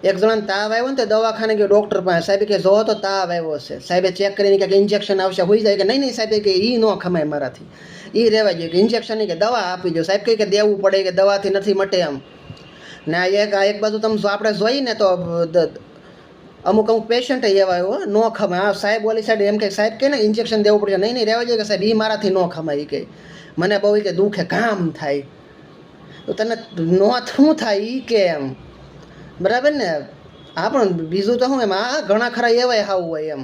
એક જણાને તાવ આવ્યો ને તો દવાખાને ગયો ડૉક્ટર પાસે. સાહેબ કે જો તો તાવ આવ્યો છે. સાહેબે ચેક કરીને કે ઇન્જેક્શન આવશે, હોઈ જાય કે નહીં નહીં સાહેબ કે એ ન ખમાય મારાથી, એ રહેવા જોઈએ કે ઇન્જેક્શન નહીં કે દવા આપી દો. સાહેબ કહે કે દેવું પડે કે દવાથી નથી મટે એમ. ને એક બાજુ તમે આપણે જોઈએ ને તો અમુક પેશન્ટ એવા એવો ન ખમાય. હા સાહેબ ઓલી સાઈડ એમ કે સાહેબ કે ને ઇન્જેક્શન દેવું પડશે, નહીં રહેવા જોઈએ કે સાહેબ એ મારાથી ન ખમાય. કે મને બહુ કે દુખે ઘામ થાય. તો તને નો શું થાય એ કે એમ, બરાબર ને. હા પણ બીજું તો શું એમ, આ ઘણા ખરા એવાય હાવું હોય એમ.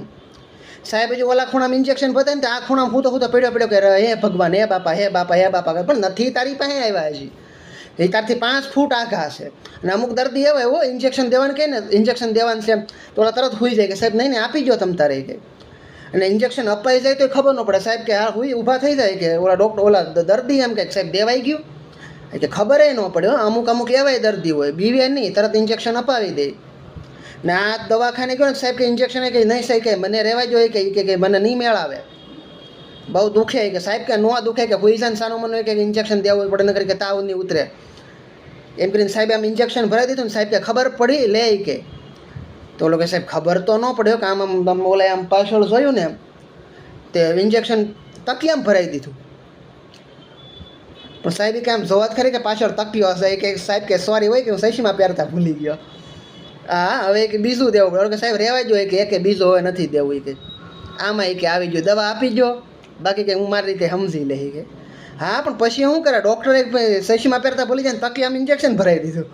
સાહેબ હજી ઓલા ખૂણામાં ઇન્જેક્શન બતાવે ને તો આ ખૂણામાં હું તો પડ્યો કે હે ભગવાન, હે બાપા, હે બાપા, હે બાપા, પણ નથી તારી પાસે આવ્યા હજી. એ તારથી 5 ફૂટ આઘા છે. અને અમુક દર્દી એવા હો ઇન્જેક્શન દેવાનું કહે ને, ઇન્જેક્શન દેવાનું છે તો ઓલા તરત હોઈ જાય કે સાહેબ નહીં આપી દો તમ તારે કે. અને ઇન્જેક્શન અપાઈ જાય તો ખબર ન પડે. સાહેબ કે હા હુઈ ઊભા થઈ જાય કે ઓલા ડૉક્ટર ઓલા દર્દી એમ કે સાહેબ દેવાઈ ગયું કે ખબર ન પડે. અમુક એવાય દર્દી હોય બીવે નહીં, તરત ઇન્જેક્શન અપાવી દે. ને આ દવાખાને કહ્યું ને સાહેબ કે ઇન્જેક્શન કે નહીં સાહેબ કે મને રહેવા જોઈએ કે મને નહીં મેળાવે, બહુ દુખે કે સાહેબ કે ન દુખે કે પોઈઝન સાનું મને હોય કે ઇન્જેક્શન દેવું પડે, નકર કે તાવ નહીં ઉતરે. એમ કરીને સાહેબ આમ ઇન્જેક્શન ભરાઈ દીધું ને સાહેબ કે ખબર પડી લે કે. તો ઓલો કે સાહેબ ખબર તો ન પડ્યો કે આમ ઓલા આમ પાછળ જોયું ને તે ઇન્જેક્શન તકિયામાં ભરાઈ દીધું. પણ સાહેબ કે આમ જોવા જ ખરી કે પાછળ તકિયો હશે કે સાહેબ કે સોરી હોય કે હું સહીમાં પહેરતા ભૂલી ગયો. હા હવે કે બીજું દેવું પડે કે સાહેબ રહેવા જોઈએ કે એક બીજો હોય નથી દેવું કે આમાં કે આવી ગયો દવા આપી ગયો, બાકી કે હું મારી રીતે સમજી લઈ કે. હા પણ પછી શું કરે ડૉક્ટરે સહીમાં પહેરતા ભૂલી જાય ને તકિયામાં ઇન્જેક્શન ભરાઈ દીધું.